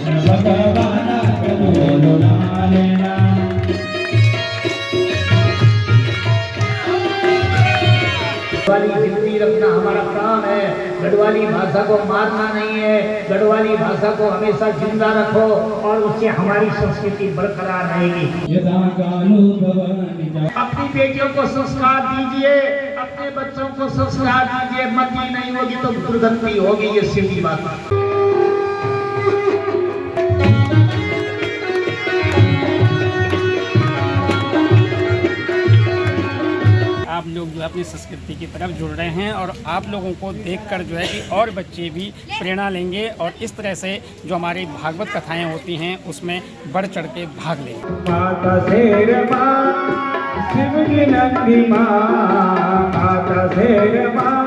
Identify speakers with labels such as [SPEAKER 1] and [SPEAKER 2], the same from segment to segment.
[SPEAKER 1] भगवान करो नालेना।
[SPEAKER 2] गढ़वाली जिंदगी रखना हमारा काम है। गढ़वाली भाषा को मारना नहीं है। गढ़वाली भाषा को हमेशा जिंदा रखो और उससे हमारी संस्कृति बरकरार रहेगी। अपनी बेटियों को संस्कार दीजिए, अपने बच्चों को संस्कार दीजिए। मति नहीं होगी तो दुर्गति होगी, ये सीधी बात है।
[SPEAKER 3] आप लोग जो है अपनी संस्कृति की तरफ जुड़ रहे हैं और आप लोगों को देखकर जो है कि और बच्चे भी प्रेरणा लेंगे और इस तरह से जो हमारी भागवत कथाएं होती हैं उसमें बढ़ चढ़ के भाग लेंगे।
[SPEAKER 2] माता शेर माँ शिव की नंदी माँ, माता शेर माँ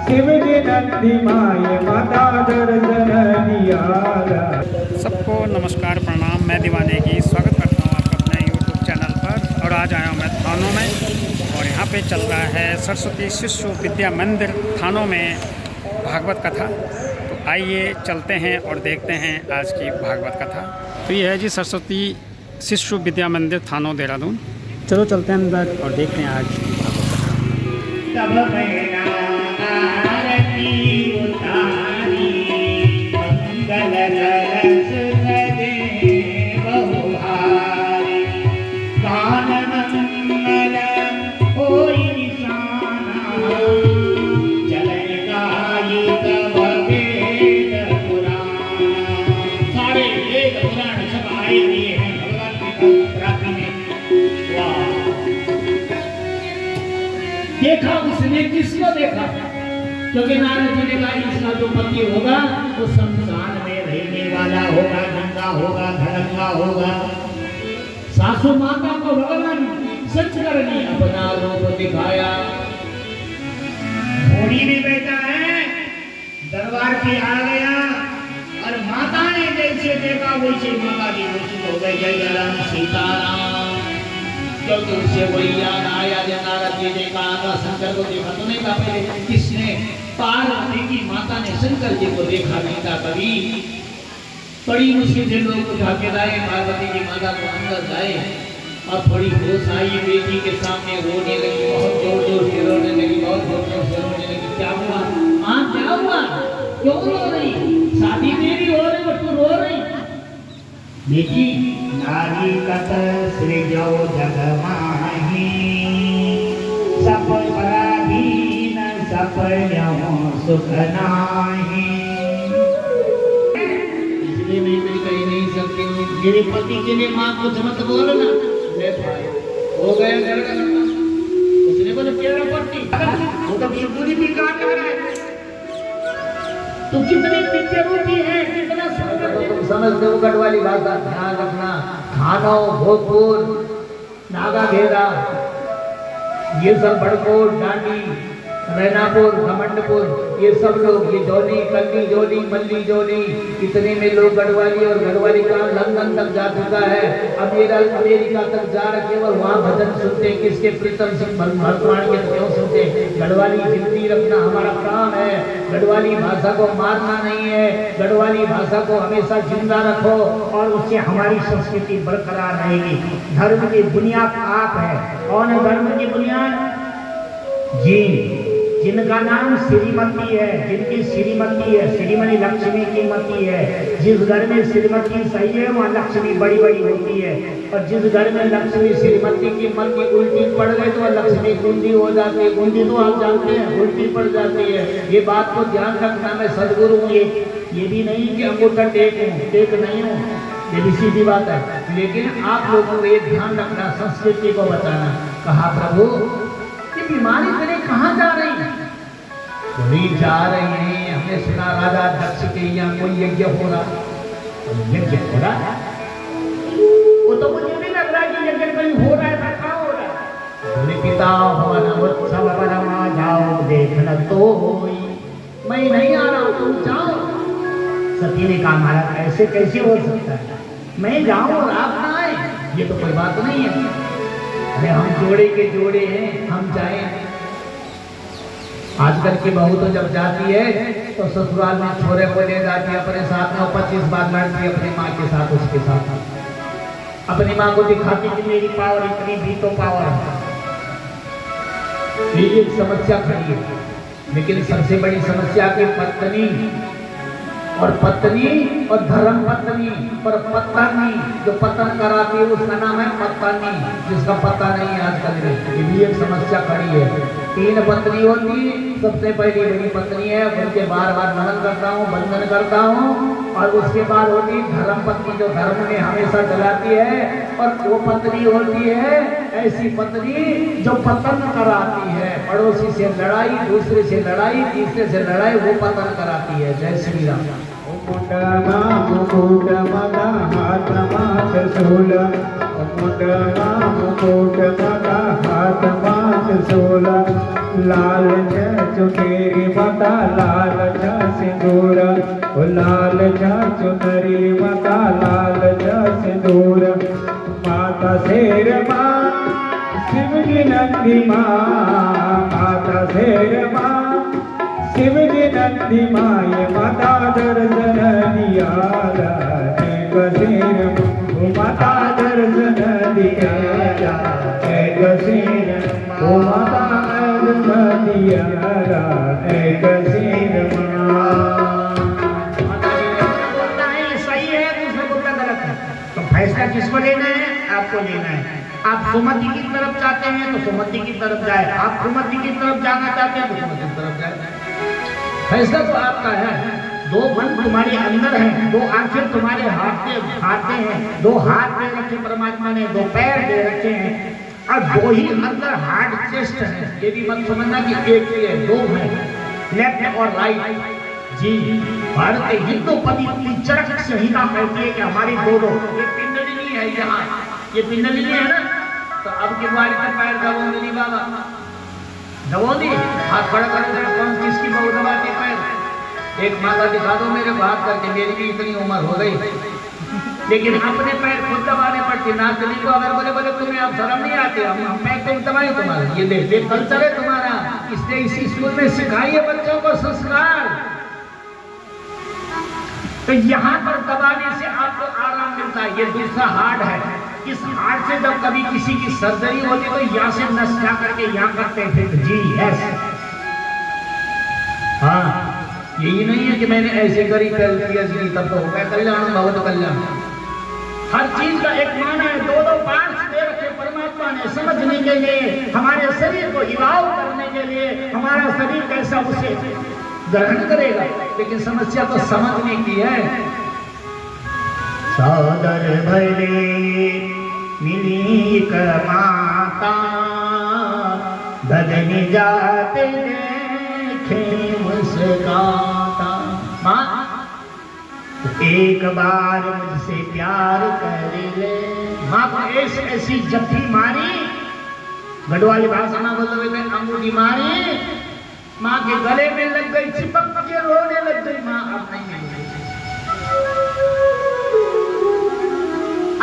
[SPEAKER 2] शिव की नंदी माँ, ये माता दर्शन दिया।
[SPEAKER 3] सबको नमस्कार प्रणाम, मैं दीवाने की स्वागत करता हूँ आपका अपने यूट्यूब चैनल पर। और आज आया हूँ मैं थानों में और यहाँ पे चल रहा है सरस्वती शिशु विद्या मंदिर थानों में भागवत कथा। तो आइए चलते हैं और देखते हैं आज की भागवत कथा। तो ये है जी सरस्वती शिशु विद्या मंदिर थानों देहरादून। चलो चलते हैं अंदर और देखते हैं आज की भागवत
[SPEAKER 2] देखा उसने किसको देखा? क्योंकि नारद जी ने कहा इसका जो पति होगा वो शमशान में रहने वाला होगा, गंगा होगा, धरंगा होगा। सासू माता को भगवान शंकर ने अपना रूप दिखाया। घोड़ी में बैठा है, दरबार पे आ गया और माता ने जैसे देखा वैसे माता जी घोषित हो गई, जय राम सीताराम। क्योंकि उससे वही याद आया जब नारद जी ने कहा शंकर को देखा तो नहीं कहा पहले किसने? पार्वती की माता ने शंकर जी को देखा नहीं था कभी। बड़ी मुश्किल से लोग उठा के लाए, पार्वती की माता को अंदर लाए और थोड़ी होश आई, बेटी के सामने रोने लगी, बहुत जोर जोर से रोने लगी, बहुत जोर जोर से रोने लगी। क्या हुआ माँ, क्या हुआ, क्यों रो रही? शादी मेरी हो रही और तू रो रही? बेटी नारी कत सृजो जग माही, सब पराधीन सब सुख नाही। इसलिए मैं कुछ कह नहीं सकती हूँ। मेरे पति के लिए माँ कुछ मत बोलो ना। हो गया घर का लड़का, उसने बोला केड़ा पट्टी, वो तो बिल्कुल भी काट रहा है। तो कितनी पिक्चर होती है, कितना सुंदर हो। तुम समझते हो गढ़वाली भाषा, ध्यान रखना। खानों, भोजपुर, नागा घेरा, ये सब बड़कोट, डांडी, रैनापुर, घमंडपुर, ये सब लोग, ये जोली, कल्ली जोली, मल्ली जोली, इतने में लोग गढ़वाली और गढ़वाली का लंदन तक जा चुका है। अब ये अमेरिका तक जा रखे और वहाँ भजन सुनते, किसके प्रीतम सिंह भरतवाणी के क्यों सुनते? गढ़वाली जिंदगी रखना हमारा काम है। गढ़वाली भाषा को मारना नहीं है। गढ़वाली भाषा को हमेशा जिंदा रखो और उससे हमारी संस्कृति बरकरार रहेगी। धर्म की बुनियाद आप है। कौन है धर्म की बुनियाद? जिनका नाम श्रीमती है, जिनकी श्रीमती है, श्रीमती लक्ष्मी की मती है। जिस घर में श्रीमती सही है वहाँ लक्ष्मी बड़ी बड़ी होती है, और जिस घर में लक्ष्मी श्रीमती की मती उल्टी पड़ गई तो लक्ष्मी गुंदी हो जाती है। गुंदी तो आप जानते हैं, उल्टी पड़ जाती है। ये बात को ध्यान रखना। मैं सदगुरु हूँ, ये भी नहीं कि अंगूठा टेक नहीं हूँ, ये भी सीधी बात है। लेकिन आप लोगों को ये ध्यान रखना, संस्कृति को बताना। कहा प्रभु बीमारी तेरे कहाँ जा रही है? कोई जा रही है। हमने सुना राजा दक्ष के यहाँ कोई यज्ञ हो रहा। यज्ञ हो रहा, वो तो मुझे भी लग रहा है कि यज्ञ कहीं हो रहा है। कहाँ हो रहा है? बोले पिता भवन उत्सव बरमा जाओ देखना। तो मैं नहीं आ रहा, तुम जाओ। सती ने कहा महाराज ऐसे कैसे हो सकता है, मैं जाऊं और आप ना आए? ये तो कोई बात नहीं है। अरे हम जोड़े के जोड़े हैं, हम जाएं। आजकल की बहू तो जब जाती है तो ससुराल में छोरे को ले जाती है अपने साथ में, 25 बार लड़ती है अपनी माँ के साथ, उसके साथ अपनी माँ को दिखाती कि मेरी पावर इतनी भी तो पावर है। ये एक समस्या खड़ी है। लेकिन सबसे बड़ी समस्या की पत्नी और धर्म पत्नी और पत्नी जो पतन कराती है उसका नाम है पत्नी, जिसका पता नहीं है आजकल में। ये भी एक समस्या खड़ी है। 3 पत्नी होती, सबसे पहली मेरी पत्नी है, उनके बार बार नमन करता हूँ, बंधन करता हूँ। और उसके बाद होती धर्म पत्नी जो धर्म में हमेशा चलाती है। और वो पत्नी होती है ऐसी पत्नी जो पतन कराती है, पड़ोसी से लड़ाई, दूसरे से लड़ाई, तीसरे से लड़ाई, वो पतन कराती है। जय श्री राम।
[SPEAKER 1] मुकुट मदा हाथ माथ शूल, मुकुट मदा हाथ माथ शूल, लाल चुनरी मदा लाल सिंदूर, लाल चुनरी मदा लाल सिंदूर, माता शेर माँ शिव जी नंदी माँ, माता शेर माँ शिव जी नंदी माए माता दर्शन दियाला, एक शेर माता दर्शन दियाला, एक शेर माता दर्शन दियाला, एक शेर
[SPEAKER 2] सही है, दूसरे को क्या गलत है। तो फैसला किसको लेना है? आपको लेना है। आप सुमति की तरफ चाहते हैं तो सुमति की तरफ जाए, आप सुमति की तरफ जाना चाहते हैं तो सुमति की तरफ जाए। फैसला तो आपका है। 2 मन तुम्हारे अंदर हैं, 2 आंखें तुम्हारे हाथ हैं, 2 हाथ दे रखे परमात्मा ने, 2 पैर दे रखे हैं और 2 ही अंदर हार्ट चेस्ट है। ये भी मत समझना कि एक ही है, 2 है, लेफ्ट और राइट। जी, भारत हिंदू पवित्र चरक संहिता कहती है कि हमारी दोनों, ये पिंडली नहीं है, यहाँ ये पिंडली नहीं है ना, तो अब की बारी का पैर दबोंगे नहीं बाबा, दबोंगी हाथ खड़ा करोगे कौन किसकी बहू दबाती पैर? एक माता दिखा दो मेरे को हाथ करके, मेरी भी इतनी उम्र हो गई, लेकिन अपने पैर खुद दबाने पड़ते। नाचने को अगर बोले तुम्हें अब शर्म नहीं आती, हम पैर तुम दबाए तुम्हारा, ये देख कल्चर है तुम्हारा। इसलिए इसी स्कूल में सिखाइए बच्चों को संस्कार। तो यहाँ पर दबाने से आपको आराम मिलता है। ये दूसरा हार्ड है। इस हार्ड से जब कभी किसी की सर्जरी होती तो यहाँ से नस जा करके यहाँ करते थे। जी यस, हाँ, यही नहीं है कि मैंने ऐसे करी कर दिया जी तब तो हो गया कल्याण, भगवत कल्याण। हर चीज का एक माना है। 2 पार्ट्स दे रखे परमात्मा ने समझने के लिए, हमारे शरीर को इलाव करने के लिए, हमारा शरीर कैसा उसे ग्रहण करेगा। लेकिन समस्या तो समझने की है। सादर भले मिली माता, बदनी जाते देखे मुस्काता। माँ एक बार मुझसे प्यार कर ले। माँ को ऐसी जफ्फी मारी, गढ़वाली भाषा में बोलते हुए अंगूठी मारी, माँ के गले में लग गई, चिपक के रोने लग गई। माँ अब नहीं मिल सकती,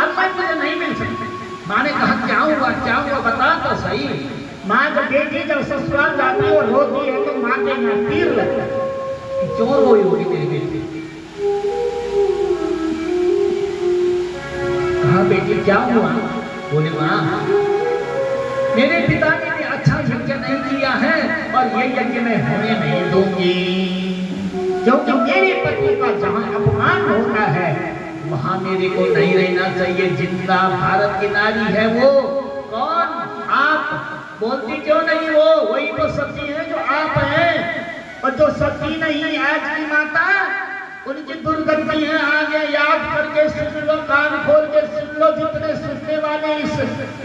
[SPEAKER 2] अब मुझे नहीं मिल सकती। माँ ने कहा क्या हुआ बता तो सही। माँ जब बेटी जब ससुराल जाती है और रोती है तो माँ के यहाँ तीर लगता है कि क्यों रोई होगी मेरी बेटी। कहा बेटी क्या हुआ? बोले माँ मेरे पिता ने अच्छा यज्ञ नहीं किया है और ये यज्ञ मैं होने नहीं दूंगी, क्योंकि मेरे पति का जहाँ अपमान होता है वहां मेरे को नहीं रहना चाहिए। जिंदा भारत की नारी है वो कौन? आप। बोलती क्यों नहीं? वो वही तो सती है जो आप हैं। और जो सती नहीं आज की माता, उनकी दुर्गति है। आगे याद करके सुन लो, कान खोल के सुन लो। जितने सुनने वाले इस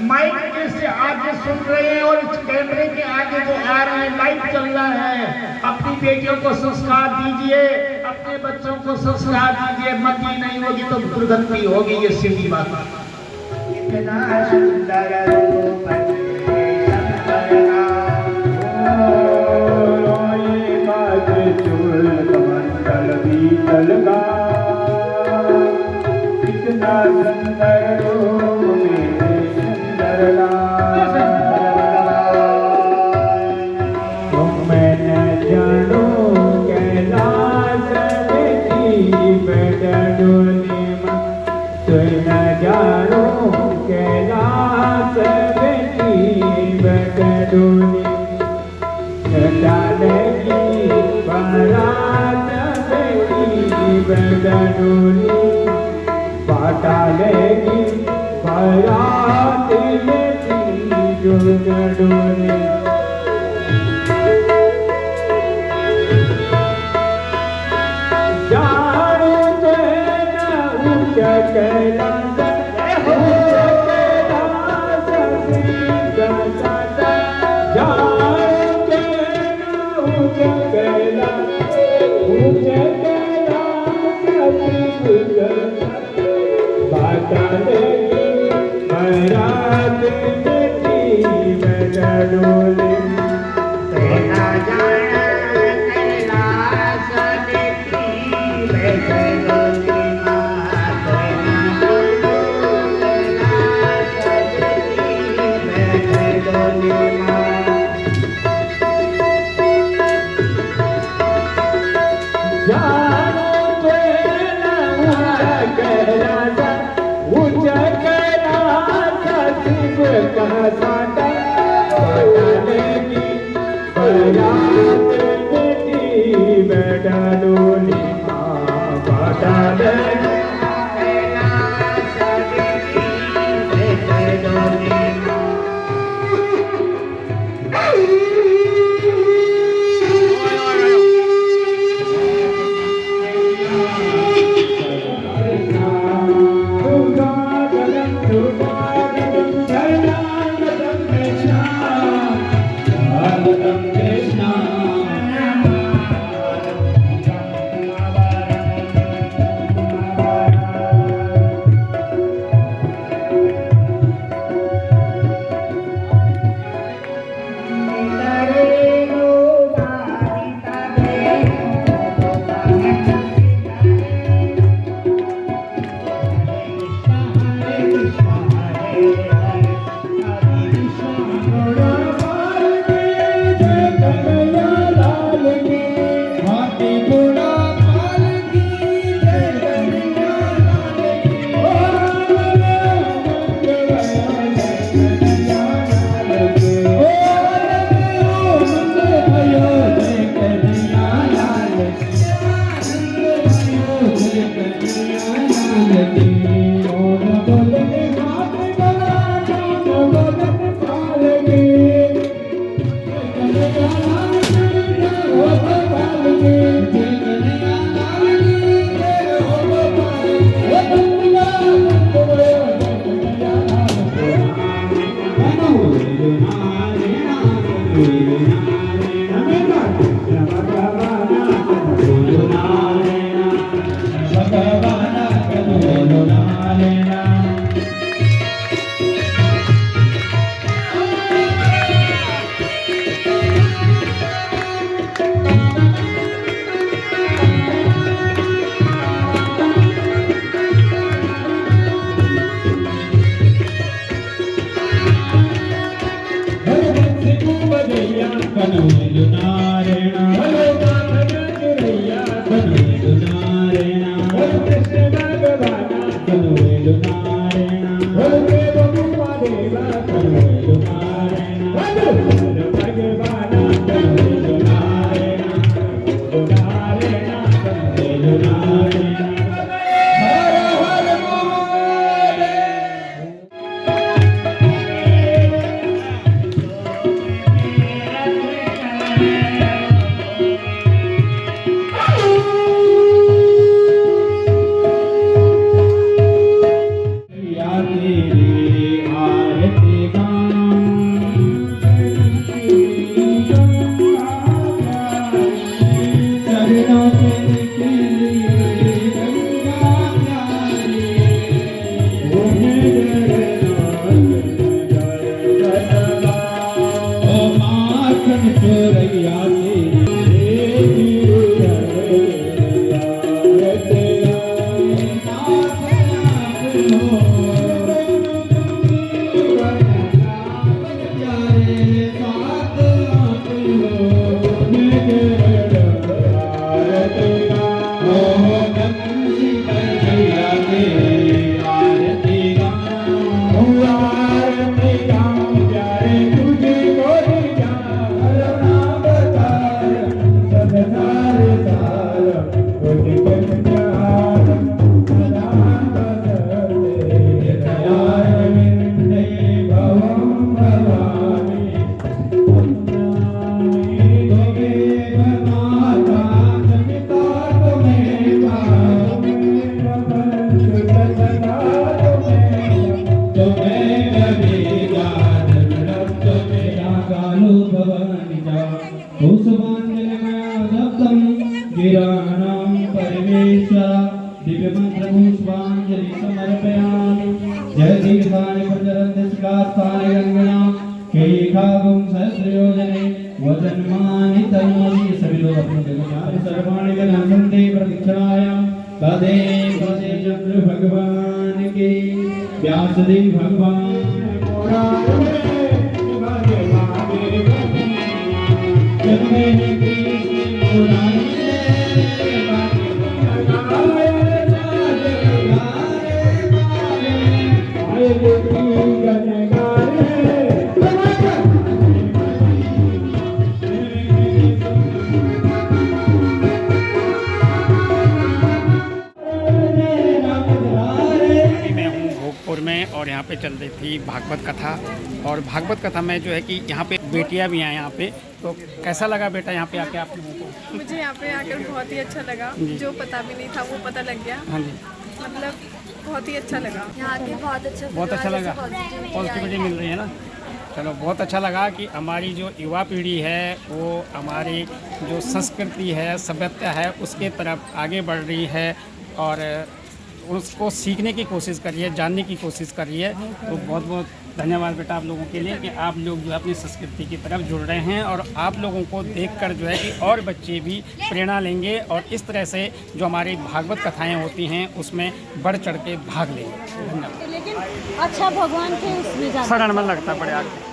[SPEAKER 2] माइक के से आगे सुन रहे हैं और इस कैमरे के आगे जो आ रहे हैं, लाइव चल रहा है, अपनी बेटियों को संस्कार दीजिए, अपने बच्चों को संस्कार दीजिए। मती नहीं होगी तो दुर्गति होगी, ये सीधी बात है। इतना सुंदर रूप
[SPEAKER 1] कितना सुंदर रूप मेरे सुंदर लाल, तुम मैंने डोली बाटा लेगी बारात में तीजों डोली जाने देना ऊंचा कैलाश डोली
[SPEAKER 2] तेरा जाना कैलाश देखी बैठे डोली माँ तेरा कैलाश देखी बैठे डोली माँ
[SPEAKER 1] जानो तेरा ऊंचा कैलाश ऊंचा कैलाश शिव का साटा बाटा लेगी बारात बेटी बेटा डोली माँ बाटा लेगी
[SPEAKER 2] कैलाश देखी बैठे डोली माँ
[SPEAKER 1] भगवान पुष्पाञ्जलि समर्पयामि। जय तीर्थानि प्रचरन्ति गंगना केखागुं सहस्रयोजने वजन्मानि तन्मयि। सभी लोग अपने जगह सर्वाणि गणन्ते प्रदक्षिणायां पदे पदे चक्र भगवान के व्यासदेव भगवान
[SPEAKER 3] में और यहाँ पे चल रही थी भागवत कथा। और भागवत कथा में जो है कि यहाँ पे बेटियाँ भी हैं यहाँ पे। तो कैसा लगा बेटा यहाँ पे आके आप लोगों को?
[SPEAKER 4] मुझे यहाँ पे आकर बहुत ही अच्छा लगा, जो पता भी नहीं था वो पता लग गया।
[SPEAKER 3] हाँ जी,
[SPEAKER 4] मतलब बहुत ही अच्छा लगा
[SPEAKER 5] यहाँ के बहुत
[SPEAKER 3] अच्छा लगा, पॉजिटिविटी मिल रही है ना। चलो बहुत अच्छा लगा कि हमारी जो युवा पीढ़ी है वो हमारी जो संस्कृति है, सभ्यता है, उसके तरफ आगे बढ़ रही है और उसको सीखने की कोशिश कर रही है, जानने की कोशिश कर रही है। तो बहुत बहुत धन्यवाद बेटा आप लोगों के लिए कि आप लोग जो है अपनी संस्कृति की तरफ जुड़ रहे हैं और आप लोगों को देखकर जो है कि और बच्चे भी प्रेरणा लेंगे और इस तरह से जो हमारी भागवत कथाएं होती हैं उसमें बढ़ चढ़ के भाग लेंगे। धन्यवाद।
[SPEAKER 5] लेकिन अच्छा भगवान के उसमें जाना
[SPEAKER 3] शरण में लगता बड़े आगे।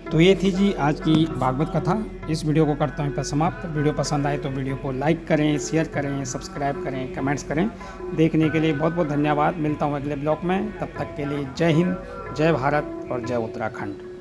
[SPEAKER 3] तो ये थी जी आज की भागवत कथा। इस वीडियो को करता हूँ पर समाप्त। वीडियो पसंद आए तो वीडियो को लाइक करें, शेयर करें, सब्सक्राइब करें, कमेंट्स करें। देखने के लिए बहुत बहुत धन्यवाद। मिलता हूँ अगले ब्लॉग में। तब तक के लिए जय हिंद, जय भारत और जय उत्तराखंड।